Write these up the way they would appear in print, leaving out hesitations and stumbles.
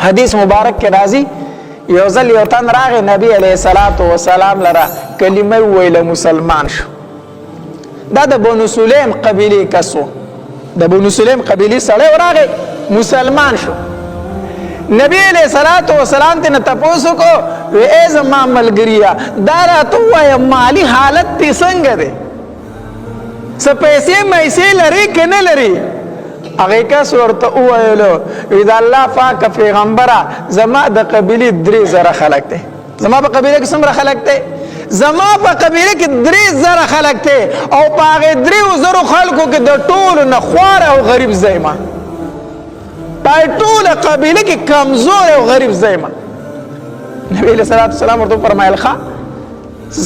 حدیث مبارک کې راځي یو ځل یو تن راغی نبی علیه الصلاة والسلام لره کلمه وویله مسلمان شو. دا د بنو سلیم قبیلې کس و، د بنو سلیم قبیلې سړی راغی مسلمان شو. نبی علیہ الصلوۃ والسلام ته تپوس وکړو وی ای زما ملګریا دا راته ووایه مالی حالت دې څنګه دی، څه پیسې میسې لري که نه لري؟ هغې کس ورته وویلو وی د الله پاک پیغمبره زما د قبیلې 3000 خلک دی. زما په قبیله کې څومره خلک دی؟ زما په قبیله کې 3000 خلک دی او په هغې 3000 خلکو کې د ټولو نه خوار او غریب ځایما، په ټوله قبیله کې کمزور او غریب ځایما. نبی علیہ الصلوۃ والسلام ورته وفرمایل ښه.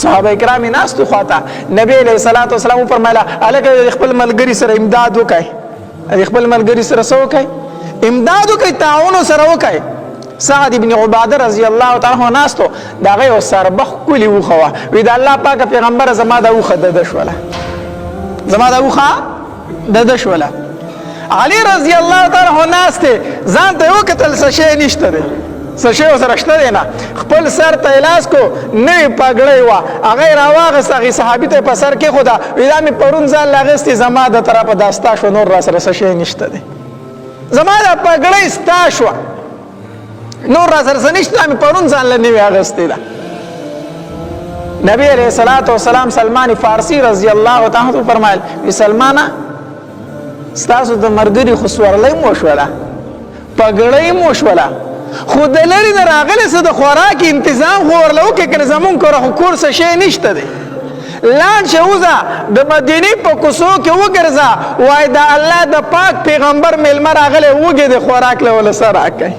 صحابه کرام یې ناست وو خواته. نبی علیہ الصلوۃ والسلام وفرمایله هلکه د خپل ملګري سره امداد وکړئ، د خپل ملګري سره څه وکړئ؟ امداد وکړئ، تعاون سره وکړئ. سعد ابن عباده رضی الله تعالی عنہ ناستو، د هغې یو سربخ ښکلې اوښه وه. وی د الله پاکه پیغمبره زما دا اوښه دده شوله، زما دا اوښه دده شوله. علی رضی الله تعالی عنہ ناست دی، ځان ته یې وکتل څه شی نشته دی، څه شی ورسره شته دی نه. خپل سر ته یې لاس کو، نوې پګړۍ وه، هغه یې راواغېسته، هغې صحابي ته یې په سر کېښوده. وی دا مې پرون ځان له اخېستې، زما د طرفه دا ستا شوه، نور را سره څه شی نشته دی، زما دا پګړۍ ستا شوه، نور را سره څه نشته، مې پرون ځان له نوې اخېستې ده. نبی علیہ الصلوۃ والسلام سلمان فارسی رضی الله تعالی عنہ فرمایل وی سلمانه ستاسو د مرګري خو سورلی مو شوله، پګړۍ مو شوله، خو د لرې نه راغلی څه د خوراک انتظام خو ورله وکړې که نه زمونږ کوره خو کور څه شی نشته دی. لاړ شه وځه د مدینې په کوڅو کې وګرځه، وایي د الله د پاک پیغمبر میلمه راغلی وږې د خوراک له ولې څه راکوئ.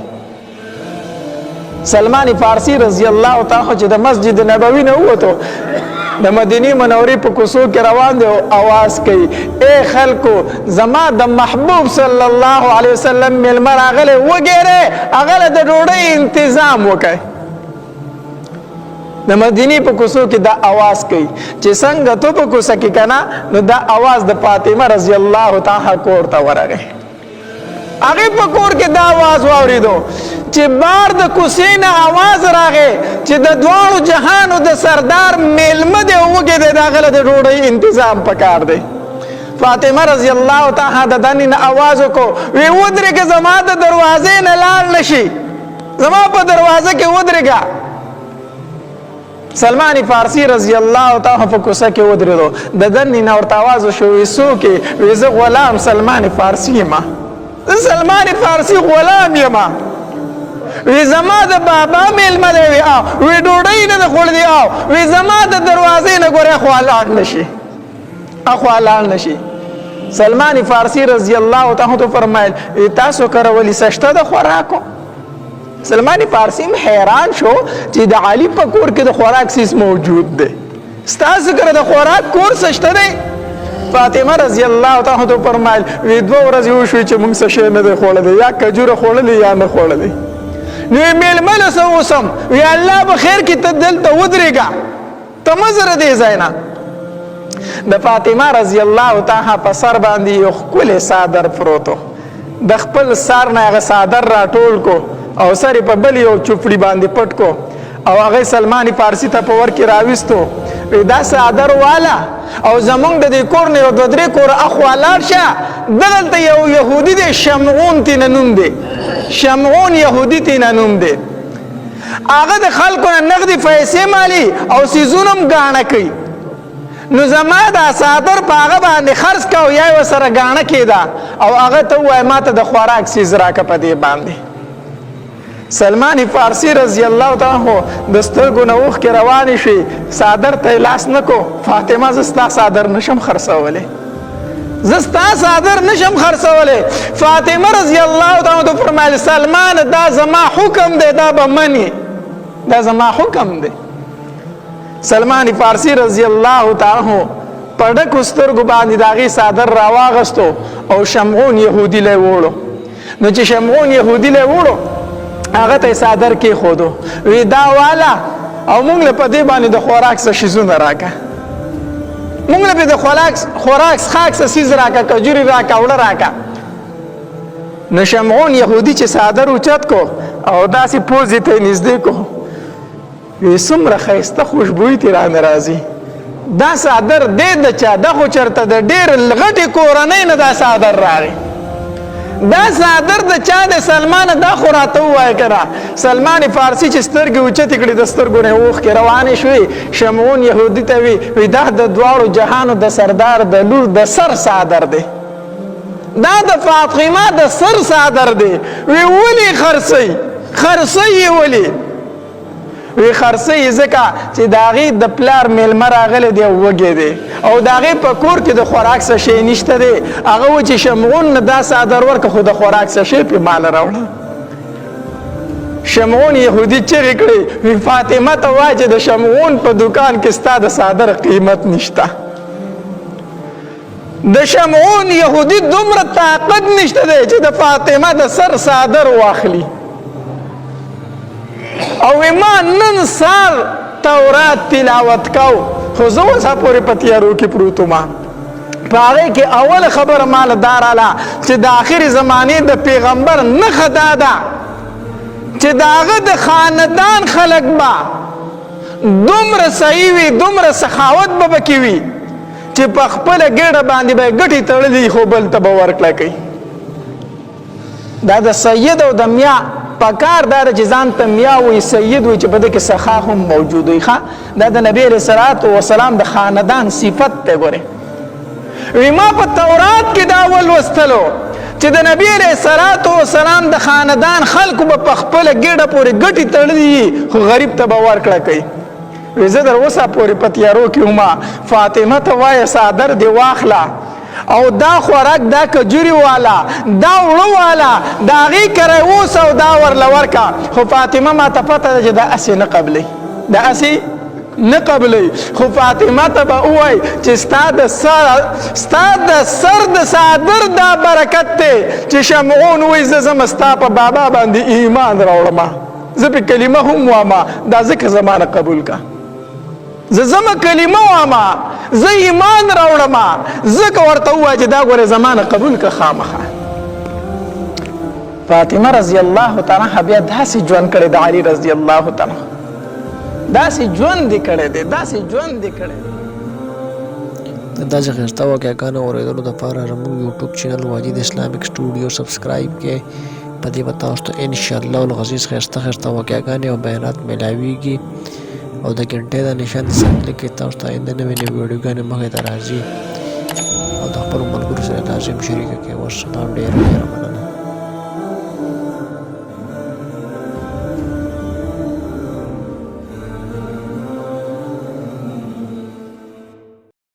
سلمان فارسی رضی الله تعالی چې د مسجد نبوي نه ووتو، د مدینې منورې په کوڅو کې روان دی او اواز کوي ای خلکو زما د محبوب صلی الله علیه وسلم میلمه راغلی وګورئ، هغه له د ډوډۍ انتظام وکړئ. د مدینې په کوڅو کې دا اواز کوي چې څنګه تو په کوڅه کې که نه نو دا اواز د فاطمه رضی الله تعالی کور ته ورغی. هغې په کور کې دا اواز واورېدو چې بار د کوڅې نه اواز راغی چې د دواړو جهانو د سردار میلمه دی او وږی دی، د هغه له د ډوډۍ انتظام پکار دی. فاطمه رضی الله تعالی د دنې نه اواز وکړو وی ودرېږه زما د دروازې نه لاړ نه شي، زما په دروازه کې ودرېږه. سلمان فارسی رضی الله تعالی په کوڅه کې ودرېدو، د دنې نه ورته اواز وشو وی څوک یې؟ وی زه غلام سلمان فارسی یم، سلمان فارسی غلام یم. وی زما د بابا میلمه دی، وی او وی ډوډۍ نه ده خوړلې، او وی زما د دروازې نه ګورې اخوا لاړ نشي، اخوا لاړ نشي. سلمان فارسی رضی الله تعالی فرمایل تاسو کره ولې څه شته د خوراکو؟ سلمان فارسی هم حیران شو چې د علي په کور کې د خوراک څیز موجود دی، ستاسو کره د خوراک کور څه شته دی؟ فاطمه رضی الله تعالی فرمایل وی 2 ورځې وشوې چې موږ څه شی نه دی خوړلی، یا کجوره خوړلې یا نه خوړلې. نو میلمه له څه اوسم؟ وی الله به خیر کړي، ته دلته ودرېږه، ته مه زره دې ځای نه. د فاطمه رضی الله تعالی په سر باندې یو ښکلی څادر پروت و، د خپل سر نه هغه څادر راټول کو او سر یې په بل یو چوپړي باندې پټ کو او هغه سلمان فارسی ته په ور کې راویستو. وی دا څادر والا او زمونږ د دې کور نه یو 2-3 کوره اخوا لاړ شه، دلته یو یهودي دی شمعون تېنه نوم دی، شمعون یهودي تېنه نوم دی، هغه د خلکو نه نغدي پیسې مالي او څیزونه هم ګاڼه کوي. نو زما دا څادر په هغه باندې خرڅ که او یا یې ورسره ګاڼه کېده او هغه ته ووایه ما ته د خوراک څیز راکه په دې باندې. سلمان فارسی رضی الله تعالی د سترګو نه اوښکې روانې شوې، څادر ته یې لاس نه کو. فاطمه زه ستا څادر نشم خرڅولی، زه ستا څادر نشم خرڅولی. فاطمه رضی الله تعالی فرمایل سلمان دا زما حکم دی، دا به منې، دا زما حکم دی. سلمان فارسی رضی الله تعالی په ډکو سترګو باندې د هغې څادر راواغستو او شمعون یهودي لی وړو. نو چې شمعون یهودي لی وړو هغه ته یې څادر کېښودو، وی دا والا او مونږ له په دې باندې د خوراک څه شیزونه راکه، مونږ له پې د خوراک څښاک څه څیز راکه، کجوري راکه، اوړه راکه. نو شمعون یهودي چې څادر اوچت کو او داسې پوزې ته یې نږدې کو وی څومره ښایسته خوشبویي ترې رانه راځي دا څادر دی د چا دا خو چېرته د ډېر غټې کورنۍ نه دا څادر راغی دا څادر د چا د سلمانه دا خو راته ووایه که نه سلمان فارسي چې سترګې اوچتې کړي د سترګو نه اوښکې روانې شوې شمعون یهودي ته وی دا د دواړو جهانو د سردار د لور د سر څادر دی دا د فاطمه د سر څادر دی وی ولې خرڅوي خرڅوي یې ولې وی خرڅوي ځکه چې د هغې د پلار میلمه راغلی دی او وږی دی او د هغې په کور کې د خوراک څه شی نشته دی هغه و چې شمعون نه دا څادر ورکړه خو د خوراک څه شی پې ماله راوړه شمعون یهودي چغې کړې وی فاطمه ته وایه چې د شمعون په دوکان کې ستا د څادر قیمت نشته د شمعون یهودي دومره طاقت نشته دی چې د فاطمه د سر څادر واخلي او ما نن سال تورات تلاوت کو خو زه اوس پورې په تیارو کې پروت وم په هغې کې اول خبره ماله دا راله چې د آخرې زمانې د پیغمبر نښه دا ده چې د هغه د خاندان خلک به دومره صحیح وي دومره سخاوت به پکې وي چې په خپله ګېډه باندې به یې ګټې تړلي خو بل ته به ورکړه کوي دا د سید او د میا پکار دا چې ځان ته میا وي سید وي چې په دې کې سخا هم موجود وي دا د نبی علیه الصلاة والسلام د خاندان صفت دی ګورې وی ما په تورات کې دا ولوستلو چې د نبی علیه الصلاة والسلام د خاندان خلکو به په خپله ګېډه پورې ګټې تړلي خو غریب ته به ورکړه کوي وی زه در اوسه پورې په تیارو کې ومه فاطمه ته وایه څادر دې واخله او دا خوراک دا کجوري والا دا وړه والا دا هغې کره اوس او دا ورله ورکه خو فاطمه ما ته پته ده چې دا اسې نه قبلوي دا اسې نه قبلوي خو فاطمه ته به ووایي چې ستا د سر د څادر دا برکت دی چې شمعون وایي زه ځم ستا په بابا باندې ایمان راوړم زه پې کلمه هم وامه دا ځکه زمانه قبول که زه زما کلمه وامه زه ایمان راوړم ځکه ورته ووایه چې دا ګورې زمانه قبول که خامخه فاطمه رضی الله تعالی عنها بیا داسې ژوند کړی د علي رضی الله تعالی داسې ژوند دې کړی دی داسې ژوند دې کړی دی د داسې ښایسته واقعګانو اورېدلو دپاره زموږ یوټیوب چینل واجد اسلامیک سټوډیو سبسکرایب کړئ په دې به تاسو ته انشاءالله العزیز ښایسته واقعګانې او بیانات میلاویږي او د ګنټې د نشان ساتلو کې تاسو ته آینده نوې ویډیوګانې مخې ته راځي او د خپلو ملګرو سره لازم شریکه کړئ. والسلام ډېر